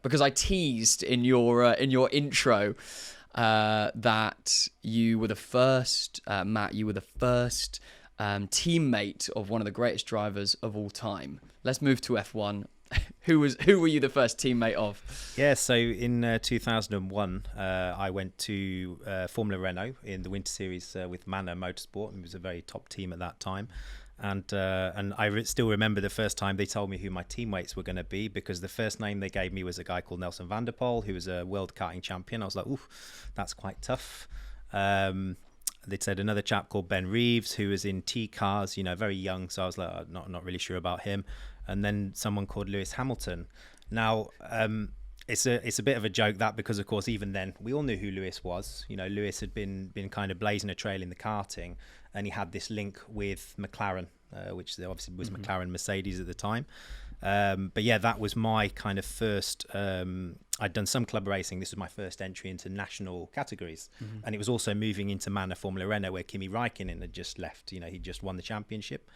because I teased in your intro that you were the first, Matt. You were the first teammate of one of the greatest drivers of all time. Let's move to F1. Who were you the first teammate of? Yeah, so in 2001, I went to Formula Renault in the Winter Series with Manor Motorsport. It was a very top team at that time. And I still remember the first time they told me who my teammates were going to be, because the first name they gave me was a guy called Nelson van der Poel, who was a world karting champion. I was like, ooh, that's quite tough. They'd said another chap called Ben Reeves, who was in T cars, very young. So I was like, not really sure about him. And then someone called Lewis Hamilton. Now, it's a bit of a joke that, because of course even then we all knew who Lewis was. Lewis had been kind of blazing a trail in the karting, and he had this link with McLaren, which obviously was McLaren Mercedes at the time. But yeah, that was my kind of first. I'd done some club racing. This was my first entry into national categories, and it was also moving into Manor Formula Renault, where Kimi Räikkönen had just left. He just won the championship.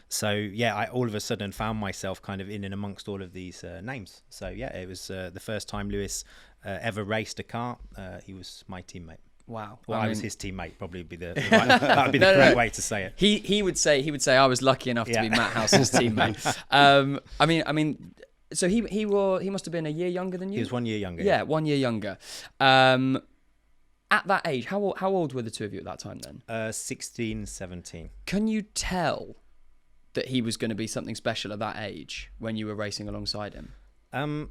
So yeah, I all of a sudden found myself kind of in and amongst all of these names. So yeah, it was the first time Lewis ever raced a car. He was my teammate. Wow. Well, I was his teammate. Probably would be the that would be the correct way to say it. He would say I was lucky enough to be Matt Howson's teammate. I mean, so he must have been a year younger than you. He was 1 year younger. Yeah, 1 year younger. At that age, how old were the two of you at that time then? 16, 17. Can you tell that he was going to be something special at that age when you were racing alongside him? In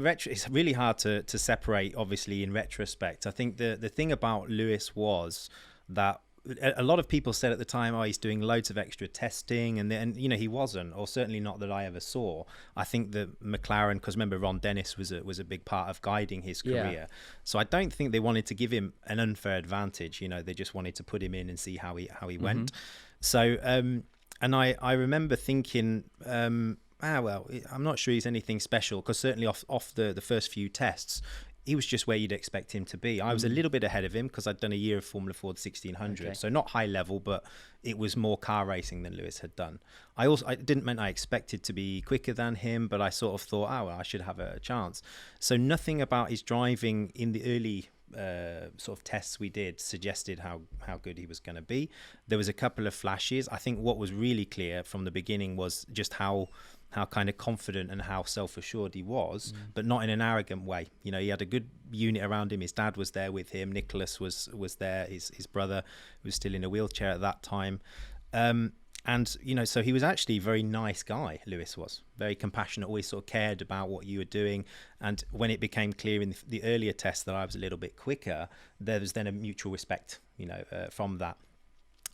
retro, it's really hard to separate. Obviously, in retrospect, I think the thing about Lewis was that a lot of people said at the time, "Oh, he's doing loads of extra testing," and he wasn't, or certainly not that I ever saw. I think that McLaren, because remember Ron Dennis was a big part of guiding his career, so I don't think they wanted to give him an unfair advantage. They just wanted to put him in and see how he went. So, and I remember thinking. Well, I'm not sure he's anything special, because certainly off the first few tests, he was just where you'd expect him to be. I was a little bit ahead of him because I'd done a year of Formula Ford 1600, so not high level, but it was more car racing than Lewis had done. I didn't mean I expected to be quicker than him, but I sort of thought, I should have a chance. So nothing about his driving in the early sort of tests we did suggested how good he was going to be. There was a couple of flashes. I think what was really clear from the beginning was just how kind of confident and how self-assured he was, but not in an arrogant way. He had a good unit around him. His dad was there with him. Nicholas was there. His brother was still in a wheelchair at that time. And, so he was actually a very nice guy. Lewis was very compassionate, always sort of cared about what you were doing. And when it became clear in the earlier tests that I was a little bit quicker, there was then a mutual respect, from that.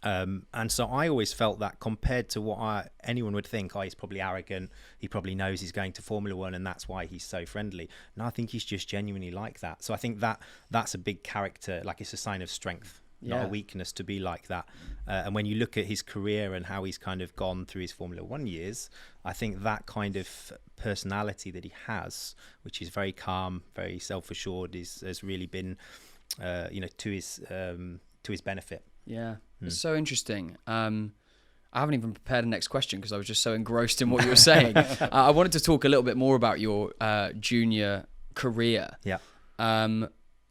And so I always felt that, compared to what anyone would think, he's probably arrogant, he probably knows he's going to Formula One and that's why he's so friendly. And I think he's just genuinely like that. So I think that's a big character, like it's a sign of strength, not a weakness to be like that. And when you look at his career and how he's kind of gone through his Formula One years, I think that kind of personality that he has, which is very calm, very self-assured, has really been, to his benefit. Yeah, it's so interesting. I haven't even prepared the next question because I was just so engrossed in what you were saying. I wanted to talk a little bit more about your junior career. Yeah.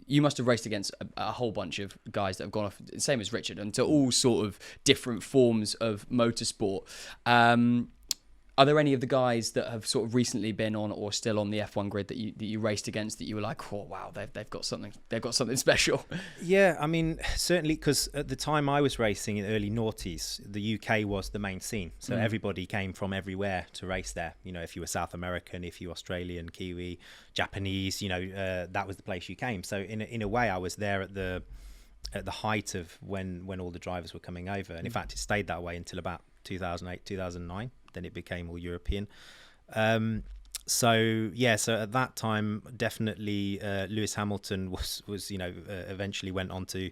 You must have raced against a whole bunch of guys that have gone off, same as Richard, into all sort of different forms of motorsport. Are there any of the guys that have sort of recently been on or still on the F1 grid that you raced against that you were like, oh wow, they've got something special? Yeah, I mean, certainly, because at the time I was racing in the early noughties, the UK was the main scene, so everybody came from everywhere to race there. If you were South American, if you were Australian, Kiwi, Japanese, that was the place you came. So in a way, I was there at the height of when all the drivers were coming over, and in fact, it stayed that way until about 2008, 2009. Then it became all European. So at that time, definitely Lewis Hamilton was eventually went on to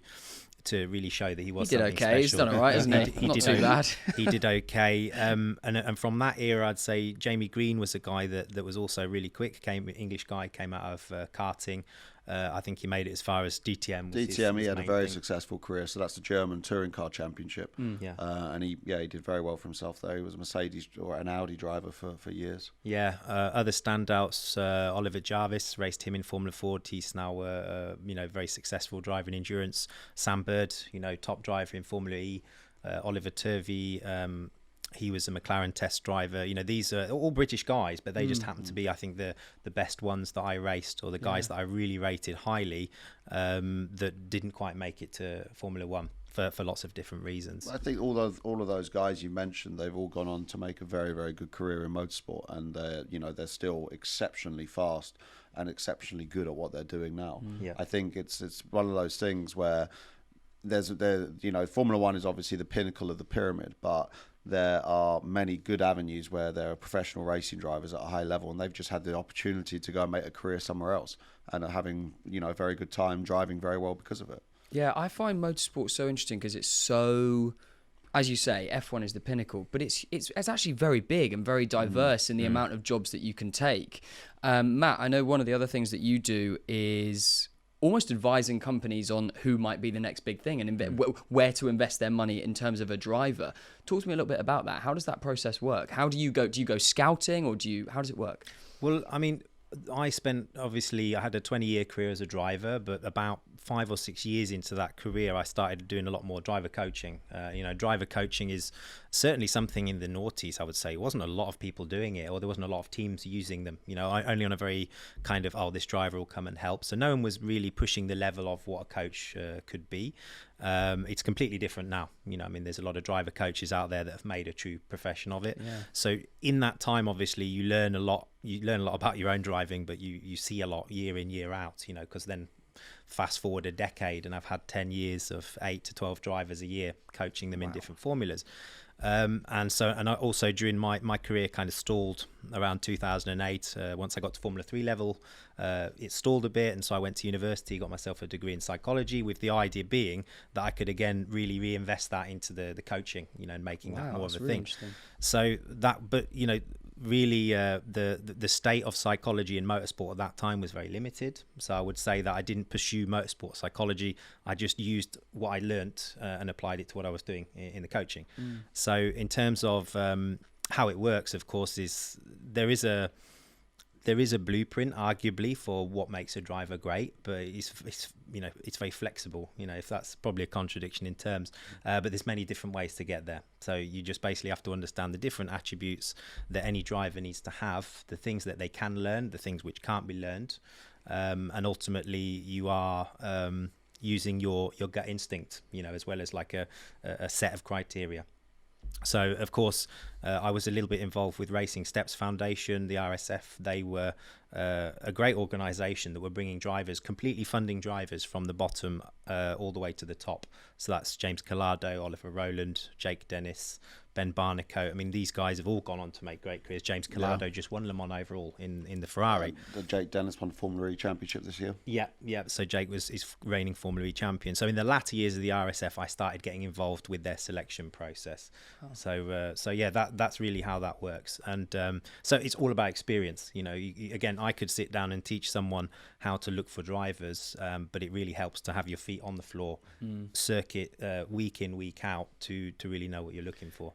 really show that he was something special. He's done all right, isn't he? He Not did too bad. He did okay. And from that era, I'd say Jamie Green was a guy that was also really quick. English guy, came out of karting. I think he made it as far as DTM. DTM, he had a very thing. successful career. So that's the German Touring Car Championship. Yeah. And he did very well for himself there. He was a Mercedes or an Audi driver for years. Yeah. Other standouts, Oliver Jarvis, raced him in Formula Ford. He's now, very successful driver in endurance. Sam Bird, top driver in Formula E. Oliver Turvey, he was a McLaren test driver. These are all British guys, but they just happen to be, I think, the best ones that I raced, or the guys that I really rated highly, that didn't quite make it to Formula One for lots of different reasons. I think all of those guys you mentioned, they've all gone on to make a very, very good career in motorsport, and they're still exceptionally fast and exceptionally good at what they're doing now. Yeah. I think it's one of those things where Formula One is obviously the pinnacle of the pyramid, but there are many good avenues where there are professional racing drivers at a high level, and they've just had the opportunity to go and make a career somewhere else, and are having a very good time driving very well because of it. Yeah, I find motorsport so interesting because it's so, as you say, F1 is the pinnacle, but it's actually very big and very diverse in the amount of jobs that you can take. Matt, I know one of the other things that you do is almost advising companies on who might be the next big thing and where to invest their money in terms of a driver. Talk to me a little bit about that. How does that process work? How do you go scouting, or how does it work? Well, I mean, I had a 20-year career as a driver, but about 5 or 6 years into that career, I started doing a lot more driver coaching. Driver coaching is certainly something in the noughties, I would say. It wasn't a lot of people doing it, or there wasn't a lot of teams using them. Only on a very kind of, this driver will come and help. So no one was really pushing the level of what a coach could be. It's completely different now. There's a lot of driver coaches out there that have made a true profession of it. Yeah. So in that time, obviously, you learn a lot. You learn a lot about your own driving, but you see a lot year in, year out, because then fast forward a decade and I've had 10 years of 8 to 12 drivers a year, coaching them in different formulas. And I also, during my career, kind of stalled around 2008. Once I got to Formula 3 level, it stalled a bit, and so I went to university, got myself a degree in psychology, with the idea being that I could again really reinvest that into the coaching, and making that more of a thing. So that, but really the state of psychology in motorsport at that time was very limited. So I would say that I didn't pursue motorsport psychology. I just used what I learnt and applied it to what I was doing in the coaching. So in terms of how it works, of course, is there is a blueprint, arguably, for what makes a driver great, but it's very flexible. If that's probably a contradiction in terms, but there's many different ways to get there. So you just basically have to understand the different attributes that any driver needs to have, the things that they can learn, the things which can't be learned, and ultimately you are using your gut instinct, as well as like a set of criteria. So, of course, I was a little bit involved with Racing Steps Foundation, the RSF. They were a great organisation that were bringing drivers, completely funding drivers from the bottom all the way to the top. So that's James Collado, Oliver Rowland, Jake Dennis, Ben Barnicoat. I mean, these guys have all gone on to make great careers. James Collado just won Le Mans overall in the Ferrari. Jake Dennis won the Formula E Championship this year. Yeah. So Jake is reigning Formula E champion. So in the latter years of the RSF, I started getting involved with their selection process. So that's really how that works. And so it's all about experience. Again, I could sit down and teach someone how to look for drivers, but it really helps to have your feet on the floor, circuit week in, week out, to really know what you're looking for.